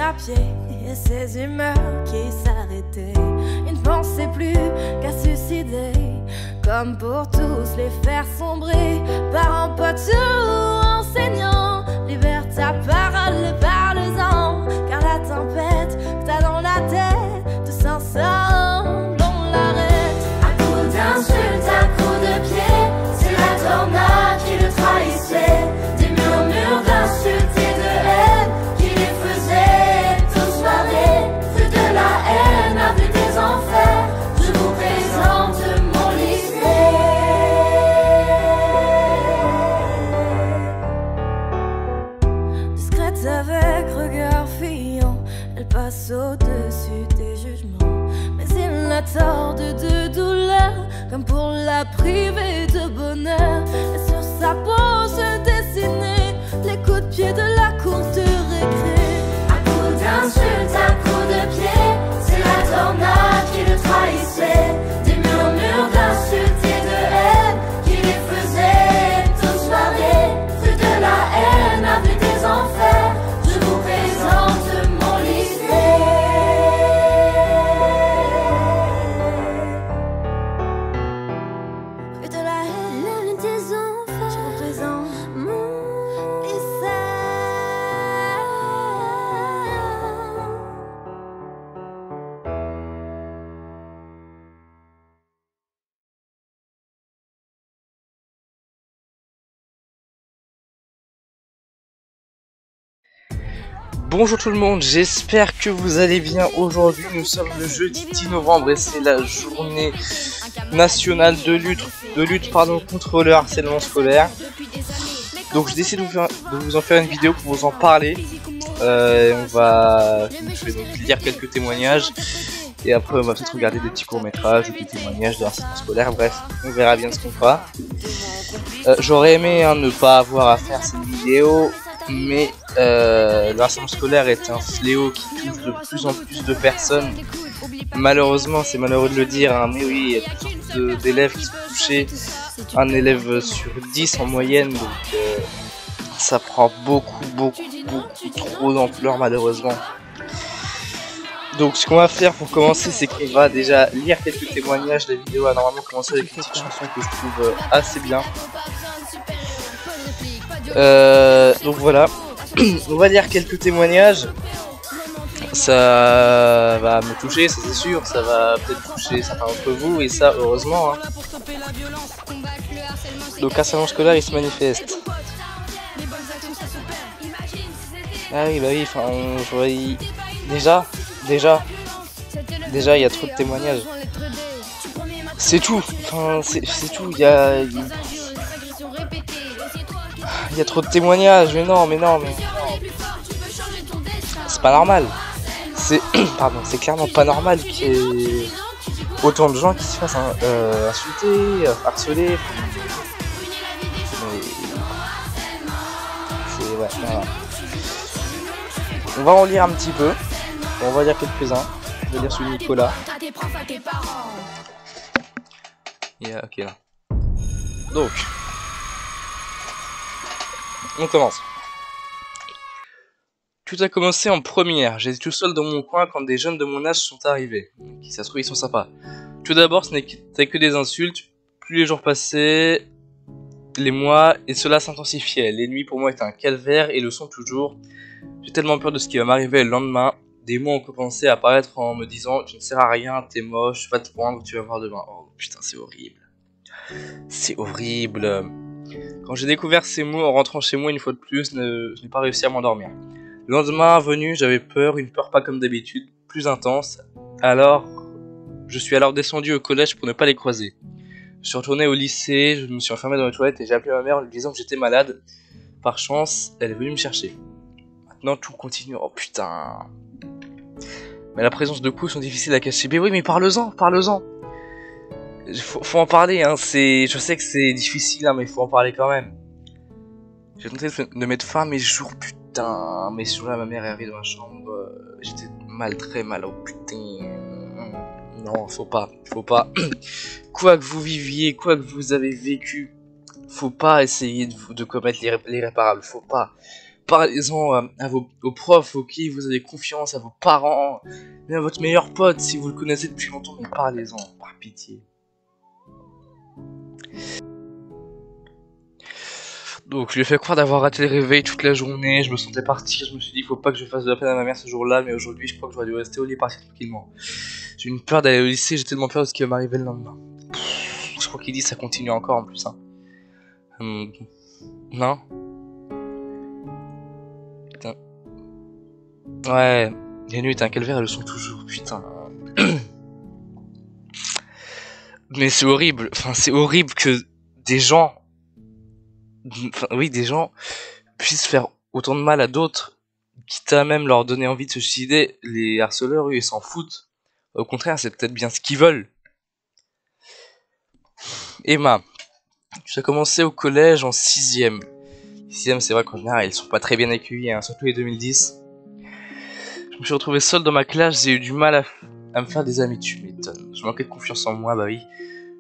à pied et ses humeurs qui s'arrêtaient. Il ne pensait plus qu'à suicider, comme pour tous les faire sombrer. Parents, potes ou enseignants, libère ta parole, parle-en, car la tempête que t'as dans la tête, tous ensemble on l'arrête. À coups d'insultes, à coups de pied, c'est la tornade qui le trahissait. Des murmures d'insultes et de haine qui les faisaient tous parler. Rue de la haine, avenue des enfers, je vous présente mon lycée. Discrète avec regard fuyant, elle passe au-dessus des jugements. Mais il la tord de douleur, comme pour la priver de bonheur. Et sur sa peau se dessinaient les coups de pied de la cour de récré. À coups d'insultes, à coups de pied, c'est la tornade qui le trahissait. Des murmures d'insultes et de haine qui les faisaient tous parler. Rue de la haine, avenue des enfers, je vous présente mon lycée. Rue de la haine, avenue des enfers, je vous présente mon lycée. Bonjour tout le monde, j'espère que vous allez bien. Aujourd'hui nous sommes le jeudi 10 novembre et c'est la journée nationale de lutte contre le harcèlement scolaire. Donc je décide de vous en faire une vidéo pour vous en parler. Je vais donc lire quelques témoignages et après on va peut-être regarder des petits courts-métrages ou des témoignages de harcèlement scolaire. Bref, on verra bien ce qu'on fera. J'aurais aimé ne pas avoir à faire cette vidéo, mais le harcèlement scolaire est un fléau qui touche de plus en plus de personnes. Malheureusement, c'est malheureux de le dire, hein, mais oui, il y a toutes sortes d'élèves qui sont touchés, un élève sur 10 en moyenne, donc ça prend beaucoup trop d'ampleur malheureusement. Donc ce qu'on va faire pour commencer, c'est qu'on va déjà lire quelques témoignages. La vidéo va normalement commencer avec une petite chanson que je trouve assez bien. Donc voilà, on va lire quelques témoignages. Ça va me toucher, ça c'est sûr, ça va peut-être toucher certains d'entre vous, et ça heureusement, hein. Donc harcèlement scolaire il se manifeste. Ah oui bah oui, enfin je vois déjà il y a trop de témoignages. C'est tout, enfin c'est tout, il y a trop de témoignages, mais non. C'est pas normal. C'est clairement pas normal qu'il y ait autant de gens qui se fassent insulter, harceler. Ouais, voilà. On va en lire un petit peu. On va lire quelques-uns. Je vais lire celui de Nicolas. Ok là. Donc, on commence. Tout a commencé en première. J'étais tout seul dans mon coin quand des jeunes de mon âge sont arrivés. Qui ça se trouve ils sont sympas. Tout d'abord ce n'était que des insultes. Plus les jours passaient, les mois, et cela s'intensifiait. Les nuits pour moi étaient un calvaire et le sont toujours. J'ai tellement peur de ce qui va m'arriver le lendemain. Des mots ont commencé à apparaître en me disant tu ne sers à rien, t'es moche, va te prendre, tu vas voir demain. Oh putain c'est horrible. C'est horrible. Quand j'ai découvert ces mots en rentrant chez moi une fois de plus, je n'ai pas réussi à m'endormir. Le lendemain venu, j'avais peur, une peur pas comme d'habitude, plus intense. Je suis alors descendu au collège pour ne pas les croiser. Je suis retourné au lycée, je me suis enfermé dans les toilettes et j'ai appelé ma mère en lui disant que j'étais malade. Par chance, elle est venue me chercher. Maintenant tout continue, oh putain. Mais la présence de coups sont difficiles à cacher. Mais oui, mais parle-en. Faut en parler, hein. Je sais que c'est difficile, hein, mais faut en parler quand même. J'ai tenté de mettre fin à mes jours, putain. Mais ce jour-là, ma mère est arrivée dans ma chambre. J'étais très mal, oh putain. Non, faut pas. Quoi que vous viviez, quoi que vous avez vécu, faut pas essayer de commettre l'irréparable. Faut pas. parlez-en aux profs, auxquels vous avez confiance, à vos parents, même à votre meilleur pote si vous le connaissez depuis longtemps, mais parlez-en, par pitié. Donc je lui ai fait croire d'avoir raté le réveil toute la journée, je me sentais partir, je me suis dit il faut pas que je fasse de la peine à ma mère ce jour-là, mais aujourd'hui je crois que j'aurais dû rester au lit et partir tranquillement. J'ai eu une peur d'aller au lycée, j'ai tellement peur de ce qui va m'arriver le lendemain. Je crois qu'il dit ça continue encore en plus. Hein. Non. Putain. Ouais, les nuits, un calvaire, elles le sont toujours, putain. Mais c'est horrible, enfin c'est horrible que des gens... Enfin, oui, des gens puissent faire autant de mal à d'autres, quitte à même leur donner envie de se suicider. Les harceleurs, eux, ils s'en foutent. Au contraire, c'est peut-être bien ce qu'ils veulent. Emma, tu as commencé au collège en 6ème. 6ème, c'est vrai qu'en général, ils sont pas très bien accueillis, hein, surtout les 2010. Je me suis retrouvé seul dans ma classe, j'ai eu du mal à me faire des amis, tu m'étonnes. Je manquais de confiance en moi, bah oui.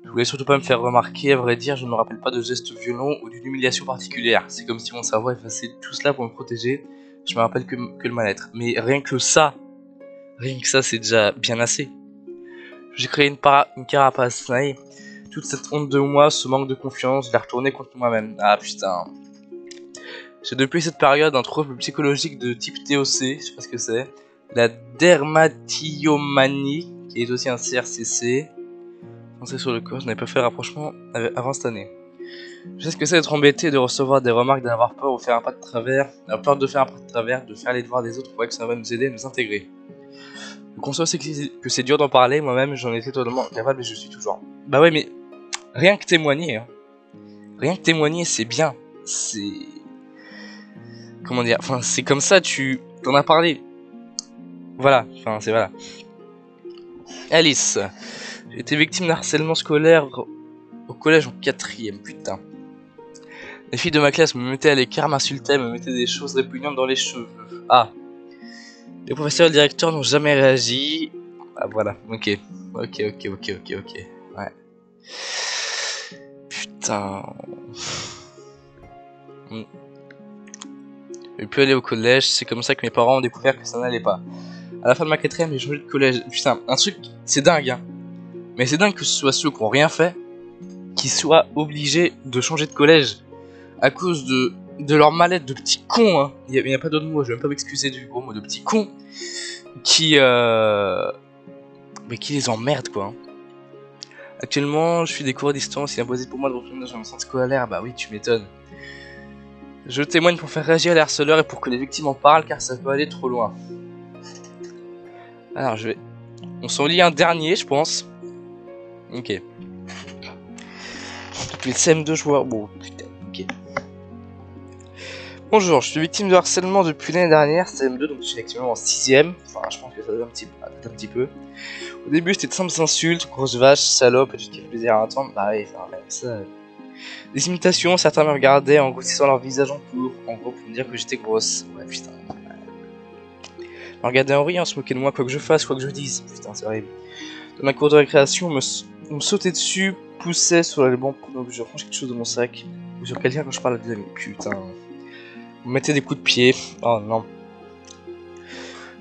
Je voulais surtout pas me faire remarquer, à vrai dire, je ne me rappelle pas de gestes violents ou d'une humiliation particulière. C'est comme si mon cerveau effaçait tout cela pour me protéger. Je me rappelle que le mal-être. Mais rien que ça, c'est déjà bien assez. J'ai créé une carapace naïve. Toute cette honte de moi, ce manque de confiance, je l'ai retourné contre moi-même. Ah putain. J'ai depuis cette période un trouble psychologique de type TOC, je sais pas ce que c'est. La dermatillomanie, qui est aussi un CRCC. Pensez sur le corps, je n'avais pas fait rapprochement avant cette année. Je sais ce que c'est d'être embêté, de recevoir des remarques, d'avoir peur ou faire un pas de travers, d'avoir peur de faire un pas de travers, de faire les devoirs des autres, pour que ça va nous aider à nous intégrer. Je conçois aussi que c'est dur d'en parler, moi-même j'en étais totalement capable et je suis toujours. Bah ouais, mais rien que témoigner, hein. Rien que témoigner, c'est bien. C'est... Comment dire, enfin c'est comme ça, tu t'en as parlé. Voilà, enfin c'est voilà. Alice. J'ai été victime d'harcèlement scolaire au collège en 4ème, putain. Les filles de ma classe me mettaient à l'écart, m'insultaient, me mettaient des choses répugnantes dans les cheveux. Ah. Les professeurs et le directeur n'ont jamais réagi. Ah voilà, ok. Ok. Ouais. Putain. J'ai pu aller au collège, c'est comme ça que mes parents ont découvert que ça n'allait pas. À la fin de ma 4ème, j'ai changé de collège. Putain, un truc, c'est dingue, hein. Mais c'est dingue que ce soit ceux qui n'ont rien fait qui soient obligés de changer de collège à cause de leur mallette de petits cons, hein. Il n'y a pas d'autre mot, je vais même pas m'excuser du gros mot de petits cons qui mais qui les emmerdent quoi. Actuellement, je suis des cours à distance, il est impossible pour moi de retourner dans un centre scolaire, bah oui, tu m'étonnes. Je témoigne pour faire réagir les harceleurs et pour que les victimes en parlent car ça peut aller trop loin. Alors on s'en lit un dernier, je pense. Ok. Depuis le CM2, je vois... Bon, putain, ok. Bonjour, je suis victime de harcèlement depuis l'année dernière, CM2, donc je suis actuellement en 6ème. Enfin, je pense que ça doit un petit peu. Au début, c'était de simples insultes, grosse vache, salope, et tout ce qui fait plaisir à entendre. Bah oui, enfin, même ça... Des imitations, certains me regardaient en grossissant leur visage en cours, en gros pour me dire que j'étais grosse. Ouais, putain. Me regardaient en riant, se moquaient de moi, quoi que je fasse, quoi que je dise. Putain, c'est horrible. Dans ma cour de récréation, on me sautait dessus, poussait sur les bancs pour que je range quelque chose de mon sac, ou sur quelqu'un quand je parle à des amis. Putain. On me mettait des coups de pied. Oh non.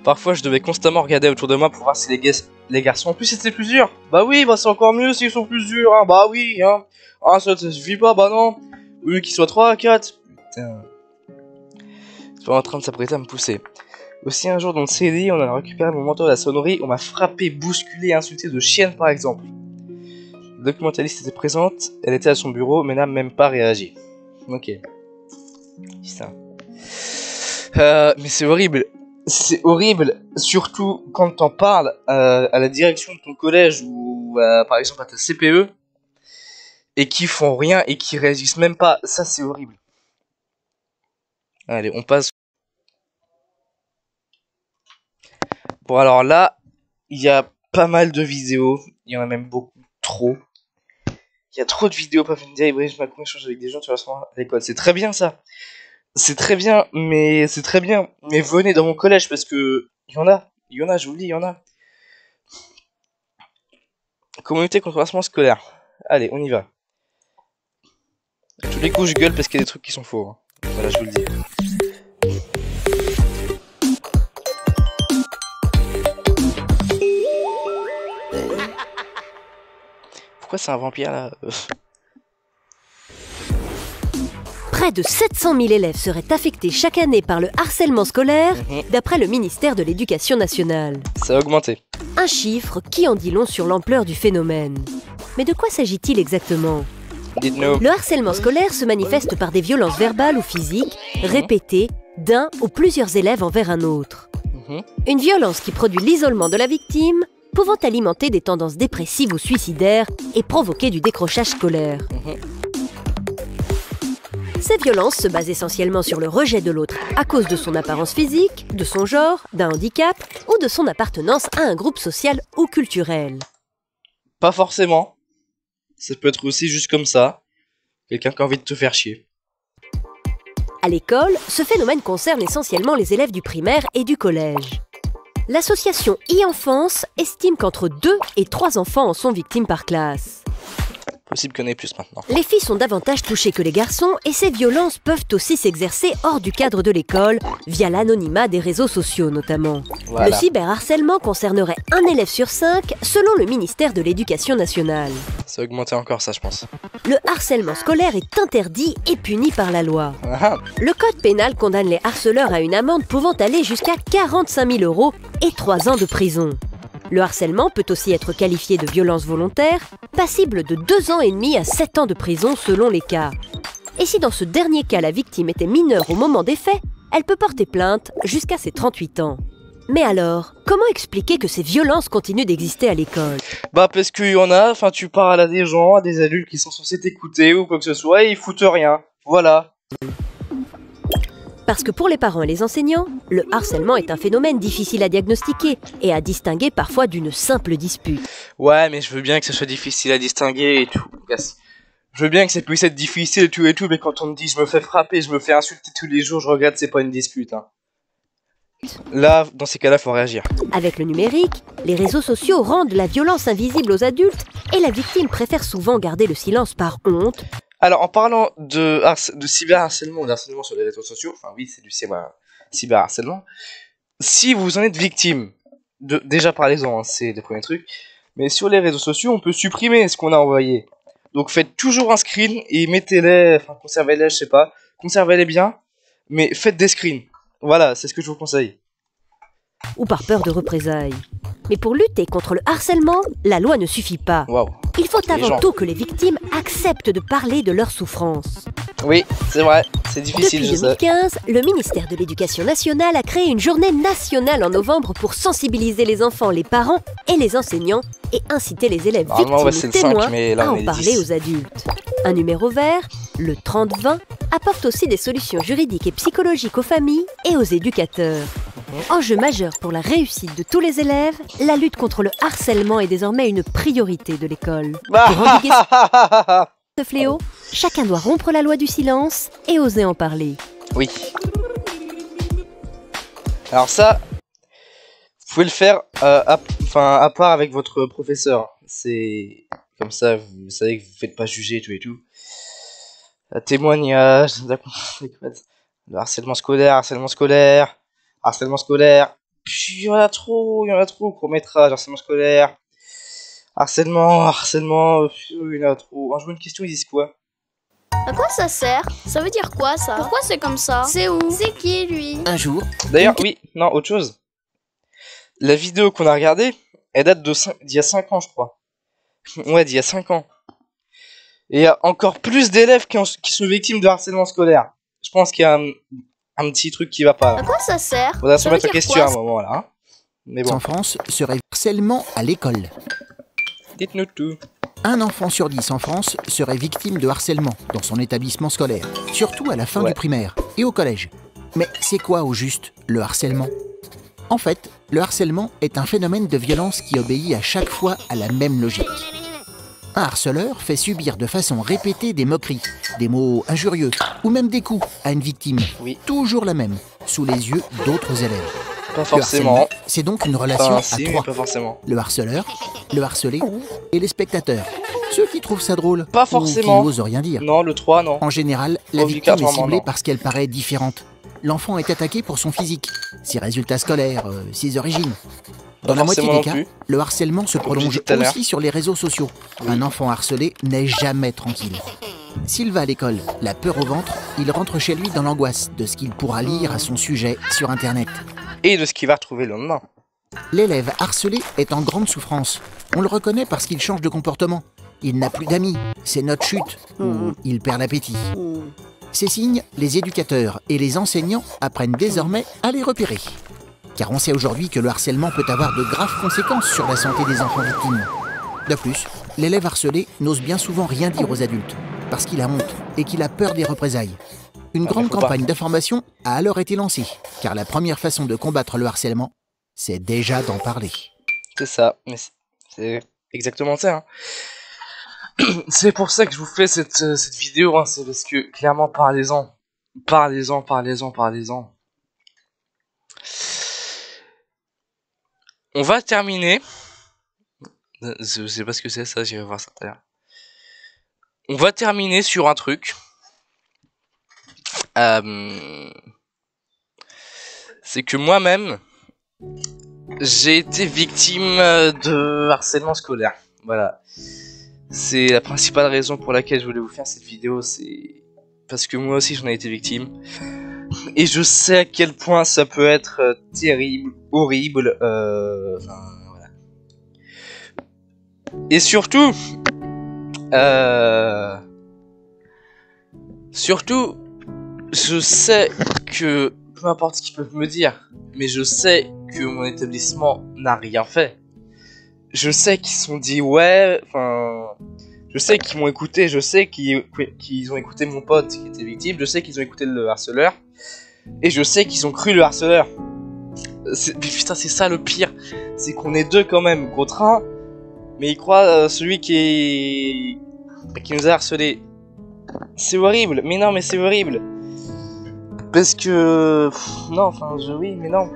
Parfois, je devais constamment regarder autour de moi pour voir si les garçons en plus étaient plus durs. Bah oui, bah c'est encore mieux s'ils sont plus durs, hein. Bah oui, hein. Ah, ça suffit pas, bah non. Oui, qu'ils soient 3 à 4. Putain. C'est pas en train de s'apprêter à me pousser. Aussi un jour dans le CDI, on a récupéré mon manteau à la sonnerie, on m'a frappé, bousculé, insulté de chienne par exemple. Le documentaliste était présente, elle était à son bureau, mais n'a même pas réagi. Ok. Putain. Mais c'est horrible. C'est horrible, surtout quand t'en parles à la direction de ton collège ou par exemple à ta CPE et qui font rien et qui réagissent même pas. Ça c'est horrible. Allez, on passe. Bon alors là, il y a pas mal de vidéos, il y en a même beaucoup, trop. Il y a trop de vidéos, pas fait une dire, je m'accroche, échanger avec des gens, tu vas à l'école. C'est très bien ça. C'est très bien, mais venez dans mon collège parce que il y en a, je vous le dis, il y en a. Communauté contre le harcèlement scolaire. Allez, on y va. Tous les coups je gueule parce qu'il y a des trucs qui sont faux. Hein. Voilà, je vous le dis. Pourquoi c'est un vampire là? Près de 700 000 élèves seraient affectés chaque année par le harcèlement scolaire, d'après le ministère de l'Éducation nationale. Ça a augmenté. Un chiffre qui en dit long sur l'ampleur du phénomène. Mais de quoi s'agit-il exactement? Dites-nous. Le harcèlement scolaire se manifeste par des violences verbales ou physiques, répétées, d'un ou plusieurs élèves envers un autre. Une violence qui produit l'isolement de la victime, pouvant alimenter des tendances dépressives ou suicidaires et provoquer du décrochage scolaire. Ces violences se basent essentiellement sur le rejet de l'autre à cause de son apparence physique, de son genre, d'un handicap ou de son appartenance à un groupe social ou culturel. Pas forcément. Ça peut être aussi juste comme ça. Quelqu'un qui a envie de te faire chier. À l'école, ce phénomène concerne essentiellement les élèves du primaire et du collège. L'association e-enfance estime qu'entre 2 et 3 enfants en sont victimes par classe. Possible qu'il y en ait plus maintenant. Les filles sont davantage touchées que les garçons et ces violences peuvent aussi s'exercer hors du cadre de l'école, via l'anonymat des réseaux sociaux notamment. Voilà. Le cyberharcèlement concernerait 1 élève sur 5 selon le ministère de l'Éducation nationale. Ça a augmenté encore ça je pense. Le harcèlement scolaire est interdit et puni par la loi. Ah. Le code pénal condamne les harceleurs à une amende pouvant aller jusqu'à 45 000 € et 3 ans de prison. Le harcèlement peut aussi être qualifié de violence volontaire, passible de 2 ans et demi à 7 ans de prison selon les cas. Et si dans ce dernier cas la victime était mineure au moment des faits, elle peut porter plainte jusqu'à ses 38 ans. Mais alors, comment expliquer que ces violences continuent d'exister à l'école? Bah parce qu'il y en a, enfin tu parles à des gens, à des adultes qui sont censés t'écouter ou quoi que ce soit et ils foutent rien. Voilà. Parce que pour les parents et les enseignants, le harcèlement est un phénomène difficile à diagnostiquer et à distinguer parfois d'une simple dispute. Ouais mais je veux bien que ce soit difficile à distinguer et tout. Je veux bien que ça puisse être difficile et tout, mais quand on me dit je me fais frapper, je me fais insulter tous les jours, je regrette, c'est pas une dispute. Hein. Là, dans ces cas-là, faut réagir. Avec le numérique, les réseaux sociaux rendent la violence invisible aux adultes et la victime préfère souvent garder le silence par honte. Alors, en parlant de cyberharcèlement ou d'harcèlement sur les réseaux sociaux, enfin oui, c'est du cyberharcèlement, si vous en êtes victime, déjà parlez-en, hein, c'est le premier truc, mais sur les réseaux sociaux, on peut supprimer ce qu'on a envoyé. Donc faites toujours un screen et mettez-les, enfin conservez-les, je sais pas, conservez-les bien, mais faites des screens. Voilà, c'est ce que je vous conseille. Ou par peur de représailles. Mais pour lutter contre le harcèlement, la loi ne suffit pas. Waouh. Il faut avant tout que les victimes acceptent de parler de leurs souffrances. Oui, c'est vrai, c'est difficile, Depuis 2015, le ministère de l'Éducation nationale a créé une journée nationale en novembre pour sensibiliser les enfants, les parents et les enseignants et inciter les élèves victimes et témoins à en parler aux adultes. Un numéro vert, le 30-20, apporte aussi des solutions juridiques et psychologiques aux familles et aux éducateurs. Enjeu majeur pour la réussite de tous les élèves, la lutte contre le harcèlement est désormais une priorité de l'école. Pour endiguer ce fléau, chacun doit rompre la loi du silence et oser en parler. Oui. Alors ça, vous pouvez le faire à part avec votre professeur. C'est comme ça, vous savez que vous ne faites pas juger tout et tout. Témoignage, le harcèlement scolaire. Puis il y en a trop, court-métrage, harcèlement scolaire. Harcèlement, il y en a trop. Un jour une question, ils disent quoi? À quoi ça sert? Ça veut dire quoi ça? Pourquoi c'est comme ça? C'est où? C'est qui lui? Un jour. D'ailleurs, oui, non, autre chose. La vidéo qu'on a regardée, elle date d'il y a 5 ans, je crois. Ouais, d'il y a 5 ans. Et il y a encore plus d'élèves qui sont victimes de harcèlement scolaire. Je pense qu'il y a un petit truc qui va pas. Là. À quoi ça sert? Faudra se mettre la question à un moment là. Hein. Mais bon. En France serait harcèlement à l'école. Dites-nous tout. Un enfant sur 10 en France serait victime de harcèlement dans son établissement scolaire, surtout à la fin du primaire et au collège. Mais c'est quoi au juste le harcèlement? En fait, le harcèlement est un phénomène de violence qui obéit à chaque fois à la même logique. Un harceleur fait subir de façon répétée des moqueries, des mots injurieux ou même des coups à une victime, toujours la même, sous les yeux d'autres élèves. Pas forcément. C'est donc une relation à trois. Pas forcément. Le harceleur, le harcelé et les spectateurs. Ceux qui trouvent ça drôle pas forcément. Ou qui n'osent rien dire. Non, le 3, non. En général, la victime est ciblée parce qu'elle paraît différente. L'enfant est attaqué pour son physique, ses résultats scolaires, ses origines. Dans la moitié des cas, le harcèlement se prolonge aussi sur les réseaux sociaux. Un enfant harcelé n'est jamais tranquille. S'il va à l'école, la peur au ventre, il rentre chez lui dans l'angoisse de ce qu'il pourra lire à son sujet sur Internet. Et de ce qu'il va retrouver le lendemain. L'élève harcelé est en grande souffrance. On le reconnaît parce qu'il change de comportement. Il n'a plus d'amis, ses notes chutent, ou il perd l'appétit. Ces signes, les éducateurs et les enseignants apprennent désormais à les repérer. Car on sait aujourd'hui que le harcèlement peut avoir de graves conséquences sur la santé des enfants victimes. De plus, l'élève harcelé n'ose bien souvent rien dire aux adultes, parce qu'il a honte et qu'il a peur des représailles. Une grande campagne d'information a alors été lancée, car la première façon de combattre le harcèlement, c'est déjà d'en parler. C'est ça, mais c'est exactement ça. C'est pour ça que je vous fais cette vidéo, c'est parce que clairement parlez-en. On va terminer. Je sais pas ce que c'est ça, j'irai voir ça tout à l'heure. On va terminer sur un truc. C'est que moi-même, j'ai été victime de harcèlement scolaire. Voilà. C'est la principale raison pour laquelle je voulais vous faire cette vidéo, c'est parce que moi aussi j'en ai été victime. Et je sais à quel point ça peut être terrible, horrible, voilà. Et surtout, je sais que, peu importe ce qu'ils peuvent me dire, mais je sais que mon établissement n'a rien fait. Je sais qu'ils se sont dit ouais, je sais qu'ils m'ont écouté, je sais qu'ils ont écouté mon pote qui était victime, je sais qu'ils ont écouté le harceleur, et je sais qu'ils ont cru le harceleur. Putain, c'est ça le pire, c'est qu'on est deux quand même contre un, mais ils croient celui qui nous a harcelé. C'est horrible, mais non, mais c'est horrible. Parce que... oui, mais non.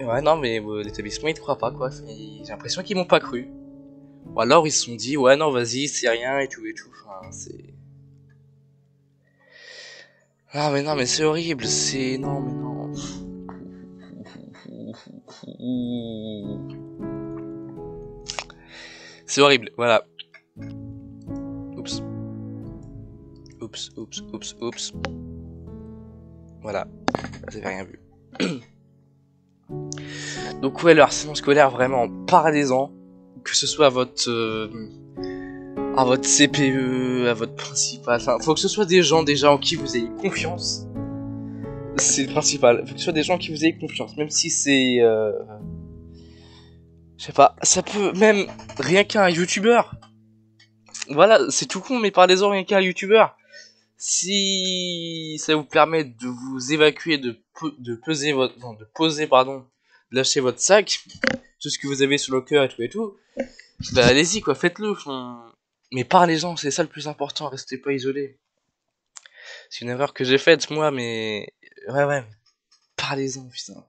Ouais, non, mais l'établissement, il te croit pas, quoi. J'ai l'impression qu'ils m'ont pas cru. Ou alors, ils se sont dit, ouais, non, vas-y, c'est rien, et tout. C'est... Ah, mais non, mais c'est horrible, c'est... Non, mais non... C'est horrible, voilà. Oups. Voilà, vous avez rien vu. Donc ouais, le harcèlement scolaire, vraiment, parlez-en. Que ce soit à votre CPE, à votre principal, faut que ce soit des gens déjà en qui vous ayez confiance. C'est le principal, faut que ce soit des gens en qui vous ayez confiance, même si c'est... je sais pas, ça peut même rien qu'un youtubeur. Voilà, c'est tout con, mais parlez-en rien qu'un youtubeur. Si ça vous permet de vous évacuer, de lâcher votre sac, tout ce que vous avez sur le cœur et tout, bah allez-y quoi, faites-le. Mais parlez-en, c'est ça le plus important, restez pas isolés. C'est une erreur que j'ai faite moi, mais ouais, parlez-en, putain,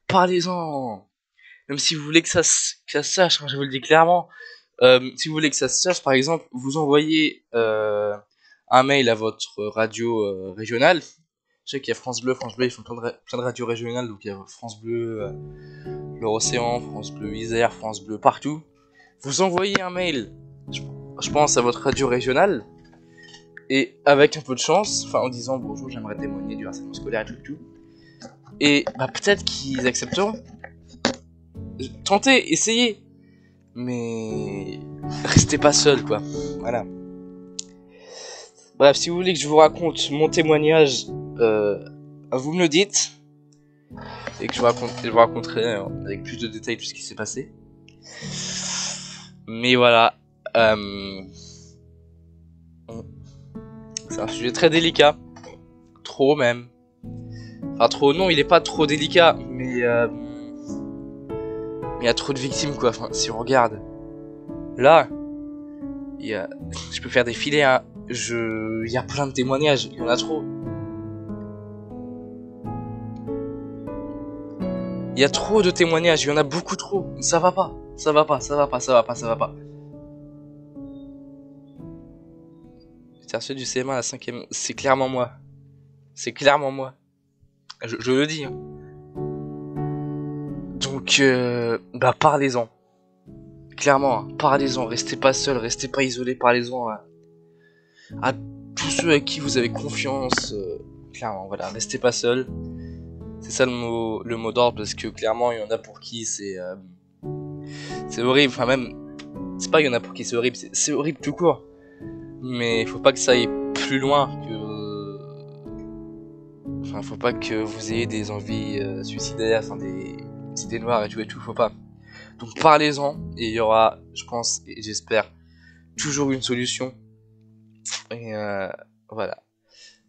parlez-en. Même si vous voulez que ça sache, je vous le dis clairement. Si vous voulez que ça se sache, par exemple, vous envoyez un mail à votre radio régionale. Je sais qu'il y a France Bleu, ils font plein de radios régionales, donc il y a France Bleu, l'Océan, France Bleu Isère, France Bleu partout. Vous envoyez un mail, je pense, à votre radio régionale, et avec un peu de chance, en disant bonjour, j'aimerais témoigner du harcèlement scolaire et tout. Et bah peut-être qu'ils accepteront. Tentez, essayez. Mais restez pas seul, quoi. Voilà. Bref, si vous voulez que je vous raconte mon témoignage, vous me le dites. Et que je vous raconterai avec plus de détails tout ce qui s'est passé. Mais voilà. C'est un sujet très délicat. Trop même. Enfin trop, non, il est pas trop délicat. Mais il y a trop de victimes quoi, si on regarde. Là, je peux faire défiler, il y a plein de témoignages, il y en a trop. Il y a trop de témoignages, il y en a beaucoup trop. Ça va pas. J'étais reçu du CM1 à la 5ème, c'est clairement moi. Je le dis. Hein. Donc, parlez-en. Clairement, hein, parlez-en. Restez pas seul, restez pas isolé. Parlez-en à tous ceux à qui vous avez confiance. Clairement, voilà, restez pas seul. C'est ça le mot d'ordre, parce que clairement, il y en a pour qui c'est horrible. Enfin, même, c'est pas il y en a pour qui c'est horrible, c'est horrible tout court. Mais il faut pas que ça aille plus loin que. Enfin, faut pas que vous ayez des envies suicidaires, enfin des idées noires et tout, faut pas. Donc parlez-en, et il y aura, je pense, et j'espère, toujours une solution. Et voilà.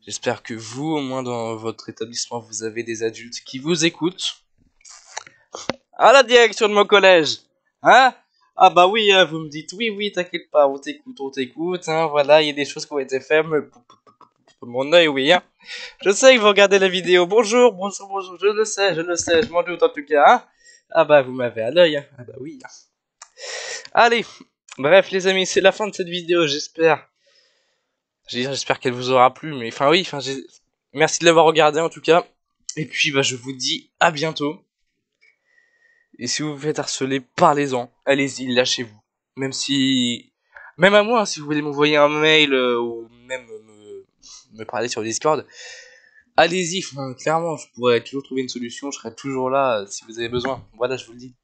J'espère que vous, au moins dans votre établissement, vous avez des adultes qui vous écoutent. À la direction de mon collège, hein? Ah bah oui, hein, vous me dites oui, t'inquiète pas, on t'écoute, hein, voilà, il y a des choses qui ont été faites, pour mon œil, oui, hein. Je sais que vous regardez la vidéo, bonjour, je le sais, je m'en doute en tout cas, hein. Ah bah vous m'avez à l'œil, hein, ah bah oui. Allez, bref les amis, c'est la fin de cette vidéo, j'espère. J'espère qu'elle vous aura plu, mais merci de l'avoir regardé en tout cas. Et puis je vous dis à bientôt. Et si vous vous faites harceler, parlez-en. Allez-y, lâchez-vous. Même à moi, hein, si vous voulez m'envoyer un mail ou même me parler sur Discord, allez-y. Enfin, clairement, je pourrais toujours trouver une solution. Je serai toujours là si vous avez besoin. Voilà, je vous le dis.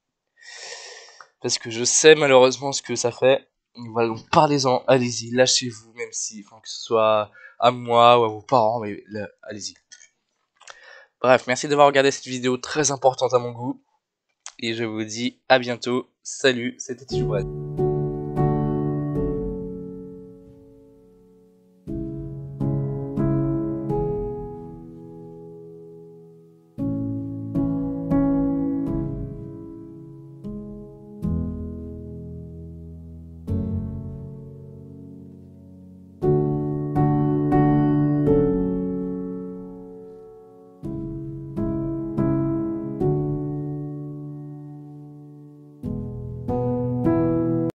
Parce que je sais malheureusement ce que ça fait. Voilà, donc parlez-en, allez-y, lâchez-vous, même si, que ce soit à moi ou à vos parents, mais allez-y. Bref, merci d'avoir regardé cette vidéo très importante à mon goût. Et je vous dis à bientôt. Salut, c'était Tijoubred.